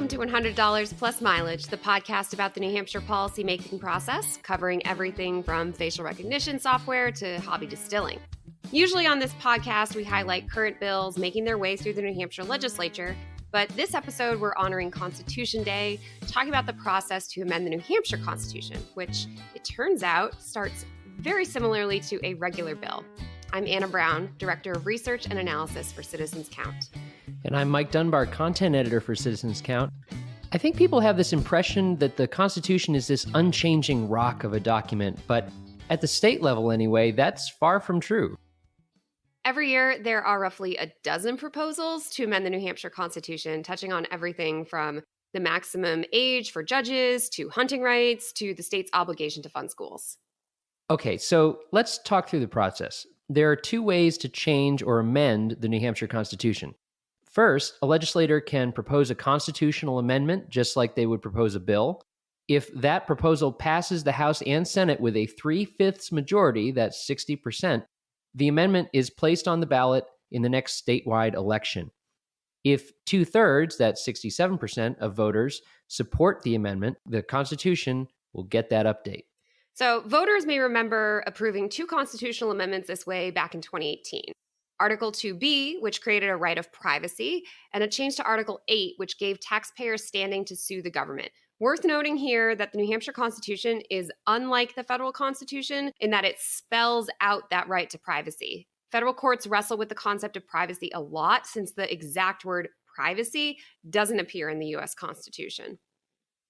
Welcome to $100 Plus Mileage, the podcast about the New Hampshire policymaking process, covering everything from facial recognition software to hobby distilling. Usually on this podcast, we highlight current bills making their way through the New Hampshire Legislature, but this episode we're honoring Constitution Day, talking about the process to amend the New Hampshire Constitution, which it turns out starts very similarly to a regular bill. I'm Anna Brown, Director of Research and Analysis for Citizens Count. And I'm Mike Dunbar, Content Editor for Citizens Count. I think people have this impression that the Constitution is this unchanging rock of a document, but at the state level anyway, that's far from true. Every year, there are roughly a dozen proposals to amend the New Hampshire Constitution, touching on everything from the maximum age for judges to hunting rights to the state's obligation to fund schools. Okay, so let's talk through the process. There are two ways to change or amend the New Hampshire Constitution. First, a legislator can propose a constitutional amendment, just like they would propose a bill. If that proposal passes the House and Senate with a 3/5 majority, that's 60%, the amendment is placed on the ballot in the next statewide election. If 2/3, that's 67% of voters, support the amendment, the Constitution will get that update. So voters may remember approving two constitutional amendments this way back in 2018. Article 2B, which created a right of privacy, and a change to Article 8, which gave taxpayers standing to sue the government. Worth noting here that the New Hampshire Constitution is unlike the federal Constitution in that it spells out that right to privacy. Federal courts wrestle with the concept of privacy a lot since the exact word privacy doesn't appear in the U.S. Constitution.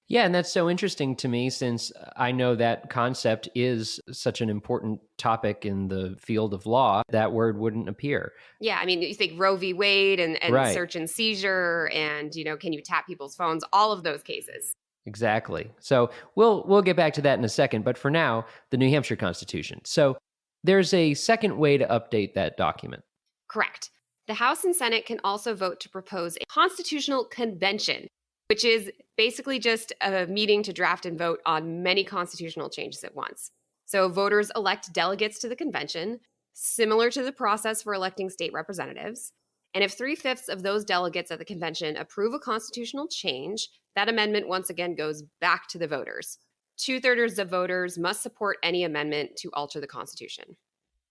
Yeah, and that's so interesting to me since I know that concept is such an important topic in the field of law. That word wouldn't appear. Yeah, I mean, you think Roe v. Wade and Right. search and seizure and, can you tap people's phones? All of those cases. Exactly. So we'll get back to that in a second, but for now, the New Hampshire Constitution. So there's a second way to update that document. Correct. The House and Senate can also vote to propose a constitutional convention, which is basically just a meeting to draft and vote on many constitutional changes at once. So voters elect delegates to the convention, similar to the process for electing state representatives. And if 3/5 of those delegates at the convention approve a constitutional change, that amendment once again goes back to the voters. 2/3 of voters must support any amendment to alter the Constitution.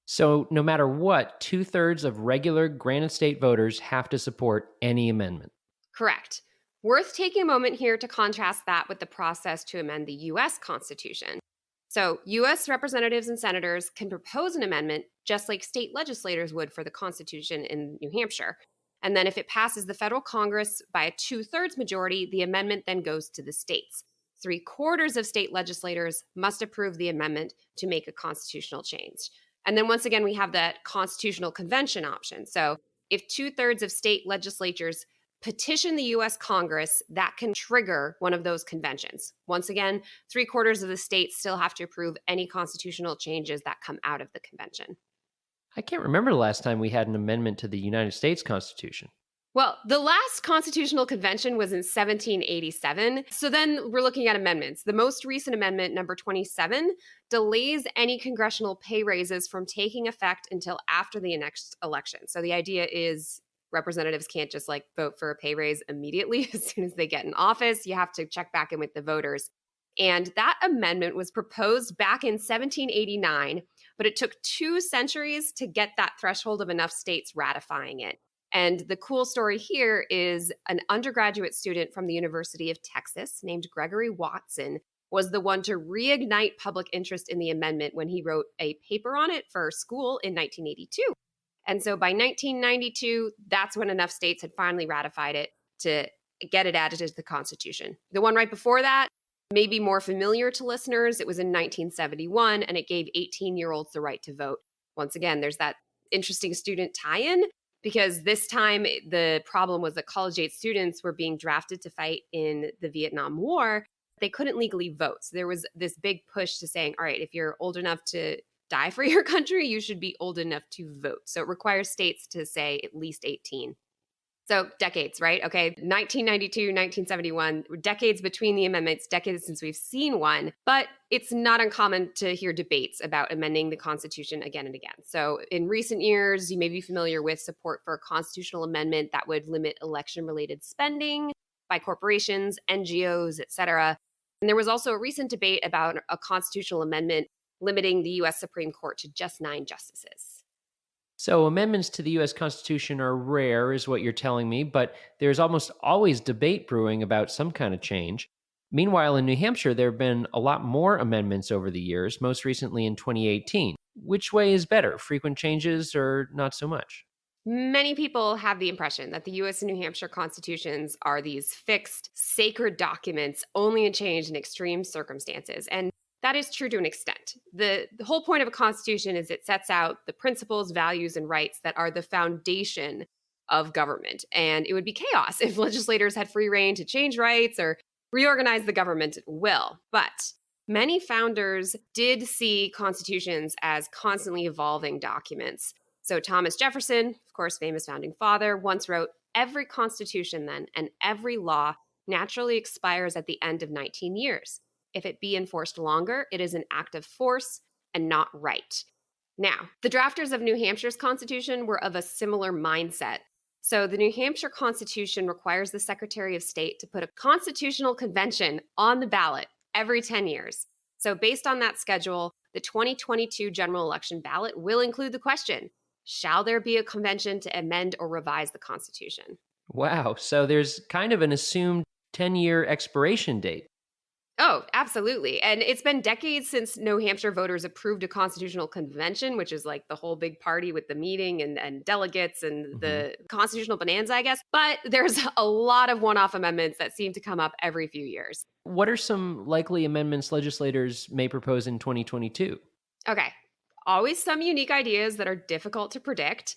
So no matter what, 2/3 of regular Granite State voters have to support any amendment. Correct. Worth taking a moment here to contrast that with the process to amend the U.S. Constitution. So U.S. representatives and senators can propose an amendment just like state legislators would for the Constitution in New Hampshire. And then if it passes the federal Congress by a 2/3 majority, the amendment then goes to the states. 3/4 of state legislators must approve the amendment to make a constitutional change. And then once again, we have that constitutional convention option. So if 2/3 of state legislatures petition the U.S. Congress, that can trigger one of those conventions. Once again, 3/4 of the states still have to approve any constitutional changes that come out of the convention. I can't remember the last time we had an amendment to the United States Constitution. Well, the last constitutional convention was in 1787. So then we're looking at amendments. The most recent amendment, number 27, delays any congressional pay raises from taking effect until after the next election. So the idea is representatives can't just vote for a pay raise immediately as soon as they get in office. You have to check back in with the voters. And that amendment was proposed back in 1789, but it took 2 centuries to get that threshold of enough states ratifying it. And the cool story here is an undergraduate student from the University of Texas named Gregory Watson was the one to reignite public interest in the amendment when he wrote a paper on it for school in 1982. And so by 1992, that's when enough states had finally ratified it to get it added to the Constitution. The one right before that may be more familiar to listeners. It was in 1971, and it gave 18-year-olds the right to vote. Once again, there's that interesting student tie-in, because this time the problem was that college-age students were being drafted to fight in the Vietnam War. They couldn't legally vote. So there was this big push to saying, all right, if you're old enough to die for your country, you should be old enough to vote. So it requires states to say at least 18. So decades, right? Okay, 1992, 1971, decades between the amendments, decades since we've seen one, but it's not uncommon to hear debates about amending the Constitution again and again. So in recent years, you may be familiar with support for a constitutional amendment that would limit election-related spending. by corporations, NGOs, etc. And there was also a recent debate about a constitutional amendment limiting the US Supreme Court to just 9 justices. So, amendments to the US Constitution are rare, is what you're telling me, but there's almost always debate brewing about some kind of change. Meanwhile, in New Hampshire, there have been a lot more amendments over the years, most recently in 2018. Which way is better, frequent changes or not so much? Many people have the impression that the US and New Hampshire constitutions are these fixed, sacred documents only changed in extreme circumstances. And that is true to an extent. The whole point of a constitution is it sets out the principles, values, and rights that are the foundation of government. And it would be chaos if legislators had free reign to change rights or reorganize the government at will. But many founders did see constitutions as constantly evolving documents. So Thomas Jefferson, of course, famous founding father, once wrote, "Every constitution then and every law naturally expires at the end of 19 years. If it be enforced longer, it is an act of force and not right." Now, the drafters of New Hampshire's constitution were of a similar mindset. So the New Hampshire Constitution requires the Secretary of State to put a constitutional convention on the ballot every 10 years. So based on that schedule, the 2022 general election ballot will include the question, shall there be a convention to amend or revise the Constitution? Wow, so there's kind of an assumed 10-year expiration date. Oh, absolutely. And it's been decades since New Hampshire voters approved a constitutional convention, which is like the whole big party with the meeting and delegates and the constitutional bonanza, I guess. But there's a lot of one-off amendments that seem to come up every few years. What are some likely amendments legislators may propose in 2022? Okay. Always some unique ideas that are difficult to predict.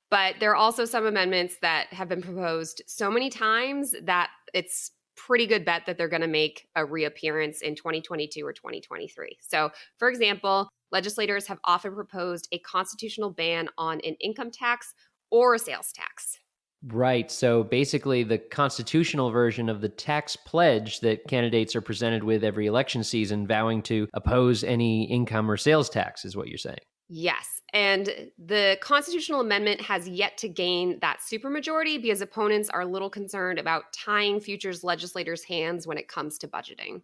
But there are also some amendments that have been proposed so many times that it's pretty good bet that they're going to make a reappearance in 2022 or 2023. So, for example, legislators have often proposed a constitutional ban on an income tax or a sales tax. Right. So basically, the constitutional version of the tax pledge that candidates are presented with every election season, vowing to oppose any income or sales tax, is what you're saying. Yes. And the constitutional amendment has yet to gain that supermajority because opponents are a little concerned about tying futures legislators' hands when it comes to budgeting.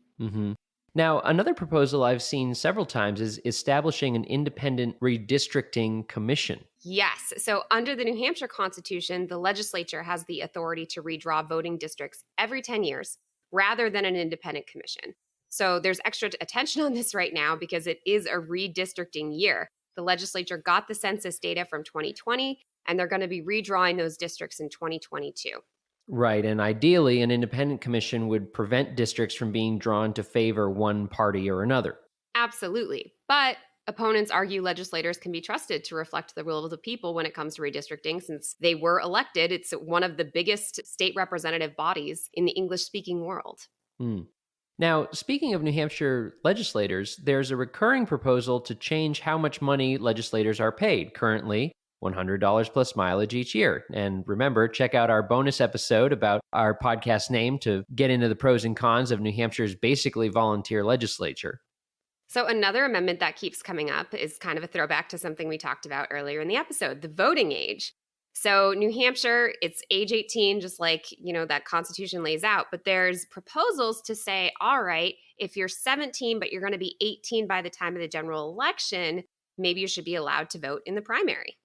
Now, another proposal I've seen several times is establishing an independent redistricting commission. Yes. So under the New Hampshire Constitution, the legislature has the authority to redraw voting districts every 10 years rather than an independent commission. So there's extra attention on this right now because it is a redistricting year. The legislature got the census data from 2020, and they're going to be redrawing those districts in 2022. Right. And ideally, an independent commission would prevent districts from being drawn to favor one party or another. Absolutely. But opponents argue legislators can be trusted to reflect the will of the people when it comes to redistricting, since they were elected. It's one of the biggest state representative bodies in the English-speaking world. Now, speaking of New Hampshire legislators, there's a recurring proposal to change how much money legislators are paid. Currently, $100 plus mileage each year. And remember, check out our bonus episode about our podcast name to get into the pros and cons of New Hampshire's basically volunteer legislature. So another amendment that keeps coming up is kind of a throwback to something we talked about earlier in the episode, the voting age. So New Hampshire, it's age 18, just like, that Constitution lays out. But there's proposals to say, all right, if you're 17, but you're going to be 18 by the time of the general election, maybe you should be allowed to vote in the primary.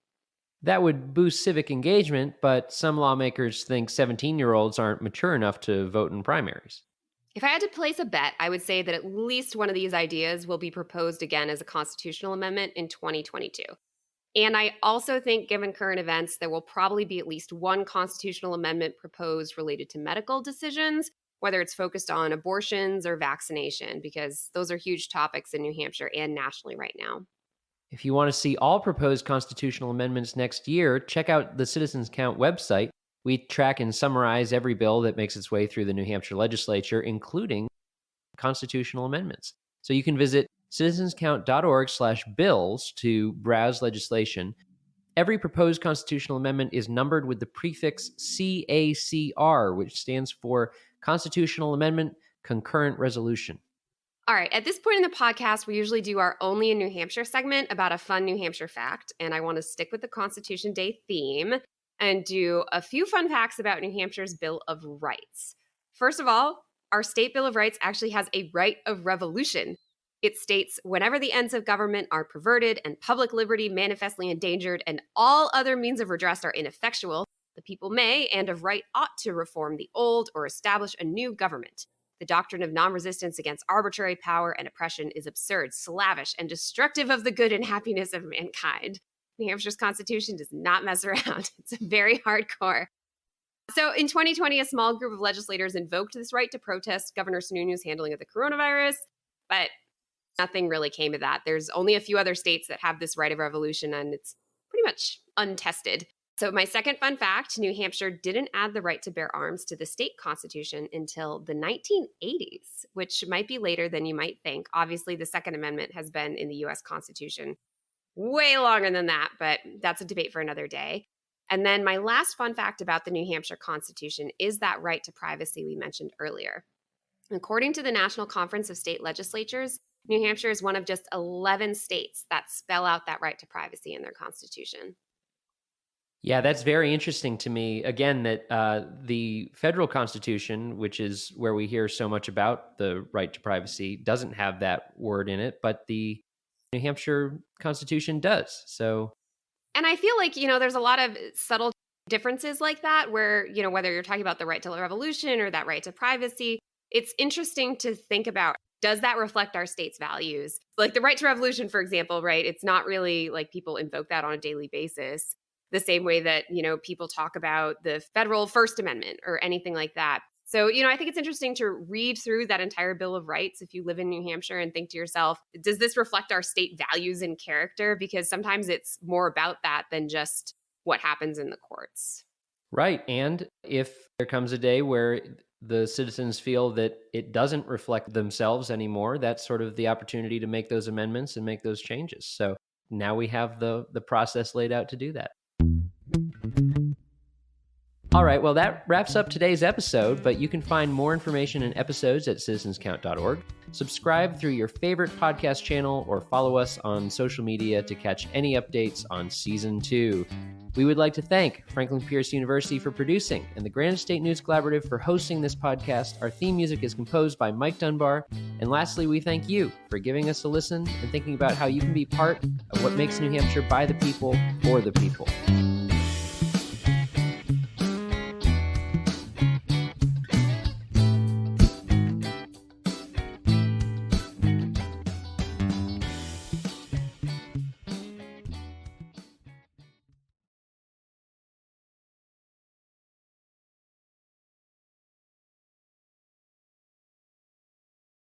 That would boost civic engagement, but some lawmakers think 17-year-olds aren't mature enough to vote in primaries. If I had to place a bet, I would say that at least one of these ideas will be proposed again as a constitutional amendment in 2022. And I also think, given current events, there will probably be at least one constitutional amendment proposed related to medical decisions, whether it's focused on abortions or vaccination, because those are huge topics in New Hampshire and nationally right now. If you want to see all proposed constitutional amendments next year, check out the Citizens Count website. We track and summarize every bill that makes its way through the New Hampshire legislature, including constitutional amendments. So you can visit citizenscount.org/bills to browse legislation. Every proposed constitutional amendment is numbered with the prefix CACR, which stands for Constitutional Amendment Concurrent Resolution. All right, at this point in the podcast, we usually do our Only in New Hampshire segment about a fun New Hampshire fact, and I want to stick with the Constitution Day theme and do a few fun facts about New Hampshire's Bill of Rights. First of all, our state Bill of Rights actually has a right of revolution. It states whenever the ends of government are perverted and public liberty manifestly endangered and all other means of redress are ineffectual, the people may and of right ought to reform the old or establish a new government. The doctrine of non-resistance against arbitrary power and oppression is absurd, slavish, and destructive of the good and happiness of mankind. New Hampshire's Constitution does not mess around. It's very hardcore. So in 2020, a small group of legislators invoked this right to protest Governor Sununu's handling of the coronavirus, but nothing really came of that. There's only a few other states that have this right of revolution, and it's pretty much untested. So my second fun fact, New Hampshire didn't add the right to bear arms to the state constitution until the 1980s, which might be later than you might think. Obviously, the Second Amendment has been in the U.S. Constitution way longer than that, but that's a debate for another day. And then my last fun fact about the New Hampshire Constitution is that right to privacy we mentioned earlier. According to the National Conference of State Legislatures, New Hampshire is one of just 11 states that spell out that right to privacy in their constitution. Yeah, that's very interesting to me. Again, that the federal constitution, which is where we hear so much about the right to privacy, doesn't have that word in it, but the New Hampshire Constitution does. So, and I feel like, there's a lot of subtle differences like that where, whether you're talking about the right to revolution or that right to privacy, it's interesting to think about, does that reflect our state's values? Like the right to revolution, for example, right? It's not really like people invoke that on a daily basis the same way that, people talk about the federal First Amendment or anything like that. So, I think it's interesting to read through that entire Bill of Rights if you live in New Hampshire and think to yourself, does this reflect our state values and character? Because sometimes it's more about that than just what happens in the courts. Right. And if there comes a day where the citizens feel that it doesn't reflect themselves anymore, that's sort of the opportunity to make those amendments and make those changes. So now we have the process laid out to do that. All right, well, that wraps up today's episode, but you can find more information and episodes at citizenscount.org. Subscribe through your favorite podcast channel or follow us on social media to catch any updates on Season 2. We would like to thank Franklin Pierce University for producing and the Granite State News Collaborative for hosting this podcast. Our theme music is composed by Mike Dunbar. And lastly, we thank you for giving us a listen and thinking about how you can be part of what makes New Hampshire by the people, for the people.